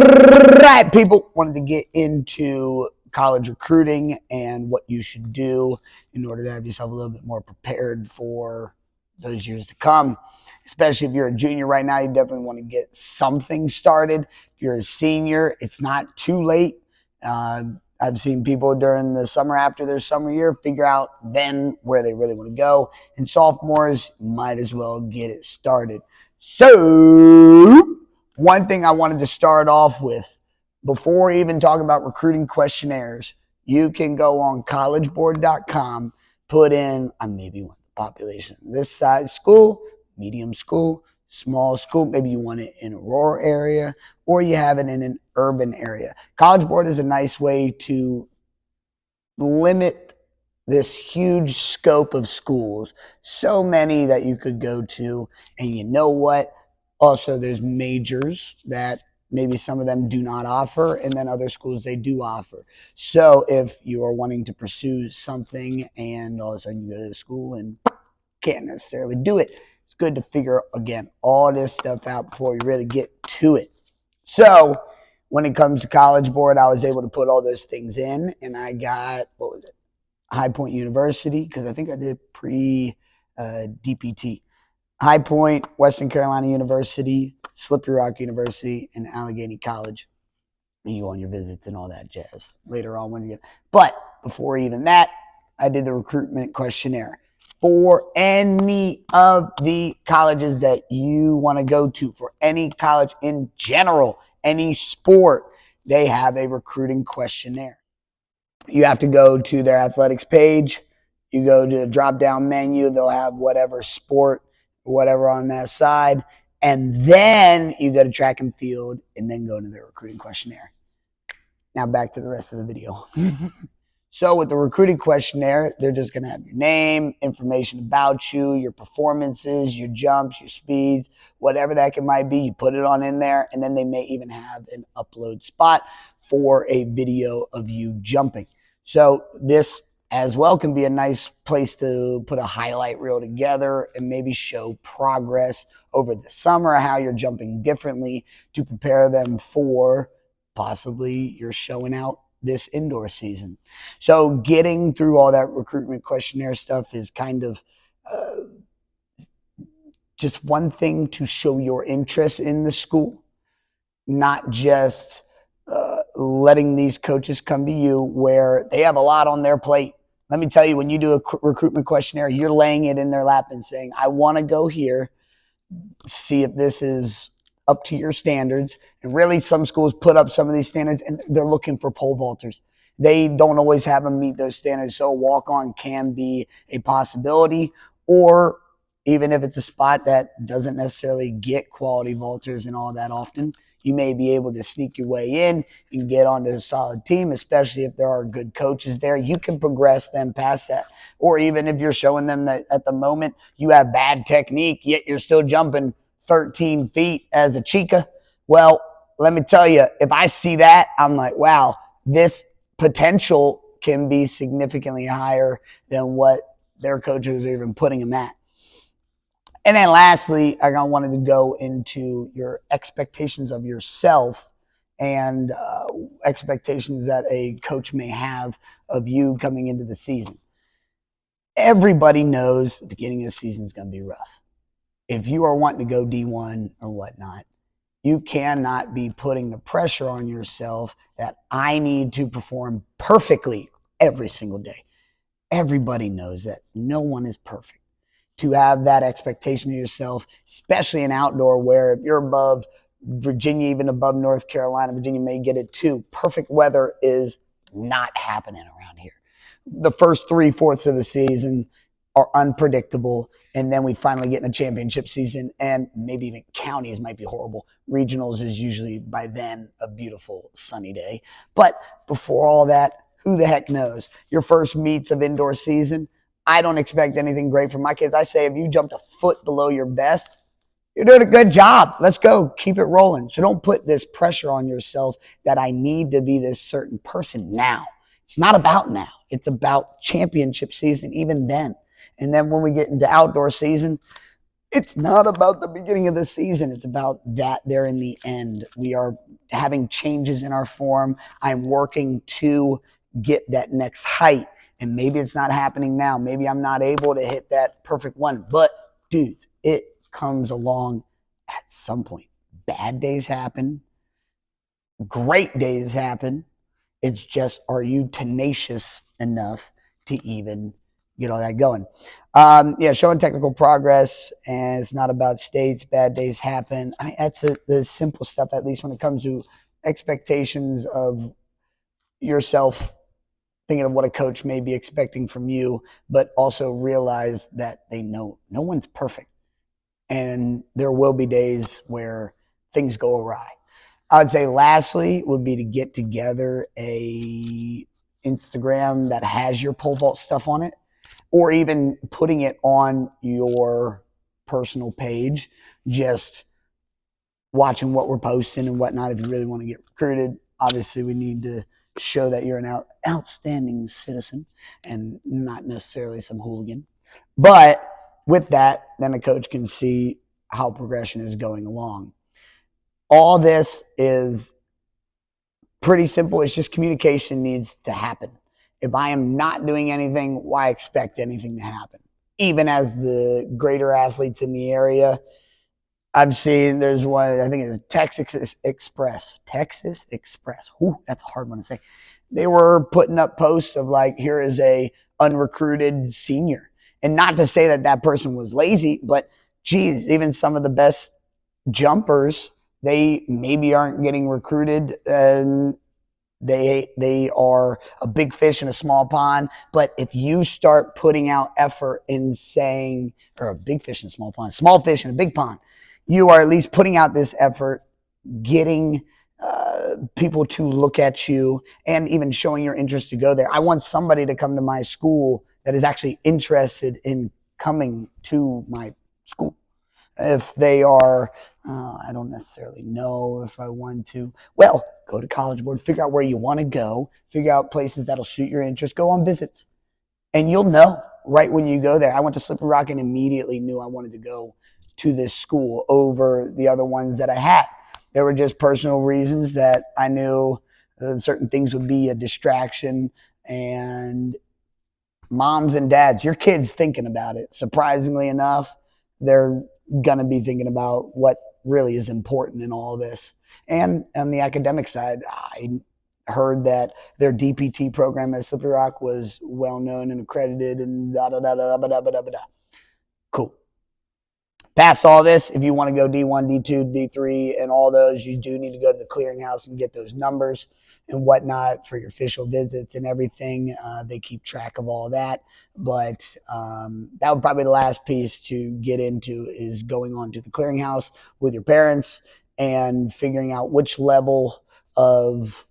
right, people, wanted to get into college recruiting and what you should do in order to have yourself a little bit more prepared for those years to come. Especially if you're a junior right now, you definitely want to get something started. If you're a senior, it's not too late. I've seen people during the summer after their summer year figure out then where they really want to go. And sophomores might as well get it started. So, one thing I wanted to start off with, before even talking about recruiting questionnaires, you can go on collegeboard.com, put in, maybe you want the population of this size school, medium school, small school, maybe you want it in a rural area, or you have it in an urban area. College Board is a nice way to limit this huge scope of schools, so many that you could go to, and you know what? Also, there's majors that maybe some of them do not offer, and then other schools they do offer. So if you are wanting to pursue something and all of a sudden you go to the school and can't necessarily do it, it's good to figure, again, all this stuff out before you really get to it. So when it comes to College Board, I was able to put all those things in, and I got, what was it? High Point University, because I think I did pre-DPT. High Point, Western Carolina University, Slippery Rock University, and Allegheny College. And you go on your visits and all that jazz later on when you get. But before even that, I did the recruitment questionnaire for any of the colleges that you want to go to, for any college in general, any sport, they have a recruiting questionnaire. You have to go to their athletics page. You go to the drop-down menu. They'll have whatever sport, whatever on that side. And then you go to track and field and then go to their recruiting questionnaire. Now back to the rest of the video. So with the recruiting questionnaire, they're just going to have your name, information about you, your performances, your jumps, your speeds, whatever that might be. You put it on in there, and then they may even have an upload spot for a video of you jumping. So this as well can be a nice place to put a highlight reel together and maybe show progress over the summer, how you're jumping differently to prepare them for possibly you're showing out this indoor season. So getting through all that recruitment questionnaire stuff is kind of just one thing to show your interest in the school, not just letting these coaches come to you where they have a lot on their plate. Let me tell you, when you do a recruitment questionnaire, you're laying it in their lap and saying, I want to go here, see if this is up to your standards. And really, some schools put up some of these standards and they're looking for pole vaulters. They don't always have them meet those standards. So a walk-on can be a possibility, or even if it's a spot that doesn't necessarily get quality vaulters and all that often, you may be able to sneak your way in and get onto a solid team, especially if there are good coaches there. You can progress them past that. Or even if you're showing them that at the moment you have bad technique, yet you're still jumping 13 feet as a chica. Well, let me tell you, if I see that, I'm like, wow, this potential can be significantly higher than what their coaches are even putting them at. And then lastly, I wanted to go into your expectations of yourself and expectations that a coach may have of you coming into the season. Everybody knows the beginning of the season is going to be rough. If you are wanting to go D1 or whatnot, you cannot be putting the pressure on yourself that I need to perform perfectly every single day. Everybody knows that no one is perfect. To have that expectation of yourself, especially in outdoor where if you're above Virginia, even above North Carolina, Virginia may get it too. Perfect weather is not happening around here. The first 3/4 of the season are unpredictable, and then we finally get in a championship season, and maybe even counties might be horrible. Regionals is usually by then a beautiful sunny day. But before all that, who the heck knows? Your first meets of indoor season, I don't expect anything great from my kids. I say if you jumped a foot below your best, you're doing a good job. Let's go. Keep it rolling. So don't put this pressure on yourself that I need to be this certain person now. It's not about now. It's about championship season even then. And then when we get into outdoor season, it's not about the beginning of the season. It's about that there in the end. We are having changes in our form. I'm working to get that next height. And maybe it's not happening now. Maybe I'm not able to hit that perfect one. But, dudes, it comes along at some point. Bad days happen. Great days happen. It's just, are you tenacious enough to even get all that going? Yeah, showing technical progress, and it's not about states. Bad days happen. I mean, that's the simple stuff, at least when it comes to expectations of yourself, thinking of what a coach may be expecting from you, but also realize that they know no one's perfect. And there will be days where things go awry. I would say lastly would be to get together a Instagram that has your pole vault stuff on it, or even putting it on your personal page, just watching what we're posting and whatnot. If you really want to get recruited, obviously we need to show that you're an outstanding citizen and not necessarily some hooligan. But with that, then a coach can see how progression is going along. All this is pretty simple. It's just communication needs to happen. If I am not doing anything, why expect anything to happen? Even as the greater athletes in the area, I've seen there's one, I think it's Texas Express. Texas Express. Whew, that's a hard one to say. They were putting up posts of like, here is a unrecruited senior. And not to say that that person was lazy, but geez, even some of the best jumpers, they maybe aren't getting recruited, and they are a big fish in a small pond. But if you start putting out effort in saying, or a big fish in a small fish in a big pond, you are at least putting out this effort, getting people to look at you, and even showing your interest to go there. I want somebody to come to my school that is actually interested in coming to my school. If they are, I don't necessarily know if I want to. Well, go to College Board, figure out where you want to go, figure out places that'll suit your interest, go on visits. And you'll know right when you go there. I went to Slippery Rock and immediately knew I wanted to go to this school over the other ones that I had. There were just personal reasons that I knew certain things would be a distraction. And moms and dads, your kids thinking about it. Surprisingly enough, they're going to be thinking about what really is important in all this. And on the academic side, I heard that their DPT program at Slippery Rock was well known and accredited and da da da da da da da da. Cool. Past all this, if you want to go D1, D2, D3, and all those, you do need to go to the clearinghouse and get those numbers and whatnot for your official visits and everything. They keep track of all that. But that would probably be the last piece to get into, is going on to the clearinghouse with your parents and figuring out which level of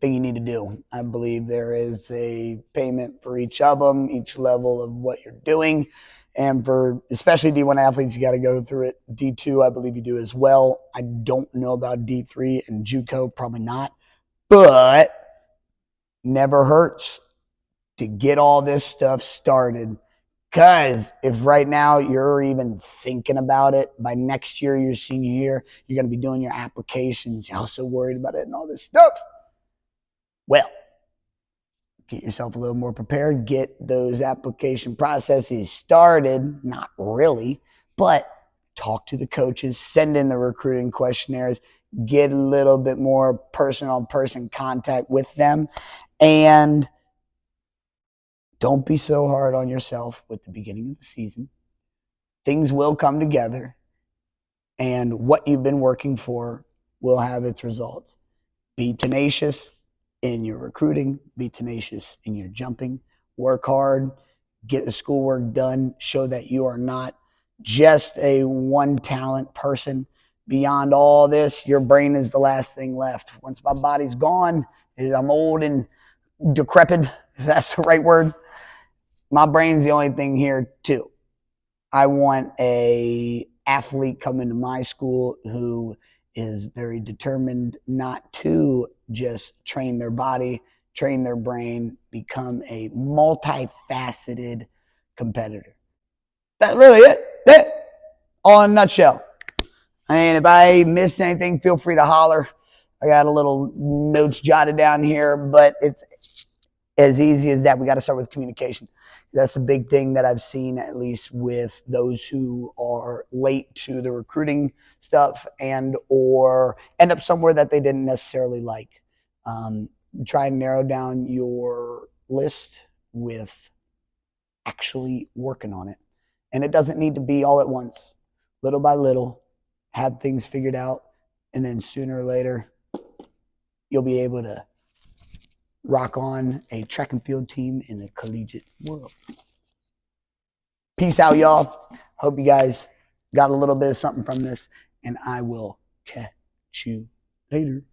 thing you need to do. I believe there is a payment for each of them, each level of what you're doing. And for especially D1 athletes, you got to go through it. D2, I believe you do as well. I don't know about D3 and JUCO, probably not. But never hurts to get all this stuff started. Because if right now you're even thinking about it, by next year, your senior year, you're going to be doing your applications. You're also worried about it and all this stuff. Well, get yourself a little more prepared. Get those application processes started. Not really, but talk to the coaches. Send in the recruiting questionnaires. Get a little bit more person-on-person contact with them. And don't be so hard on yourself with the beginning of the season. Things will come together, and what you've been working for will have its results. Be tenacious in your recruiting, be tenacious in your jumping, work hard, get the schoolwork done, show that you are not just a one talent person. Beyond all this, your brain is the last thing left. Once my body's gone, I'm old and decrepit, if that's the right word, my brain's the only thing here too. I want a athlete coming to my school who is very determined not to just train their body, train their brain, become a multifaceted competitor. That's really it. All in a nutshell. I mean, if I missed anything, feel free to holler. I got a little notes jotted down here, but it's as easy as that. We got to start with communication. That's the big thing that I've seen, at least with those who are late to the recruiting stuff and or end up somewhere that they didn't necessarily like. Try and narrow down your list with actually working on it. And it doesn't need to be all at once. Little by little, have things figured out, and then sooner or later, you'll be able to rock on a track and field team in the collegiate world. Peace out, y'all. Hope you guys got a little bit of something from this, and I will catch you later.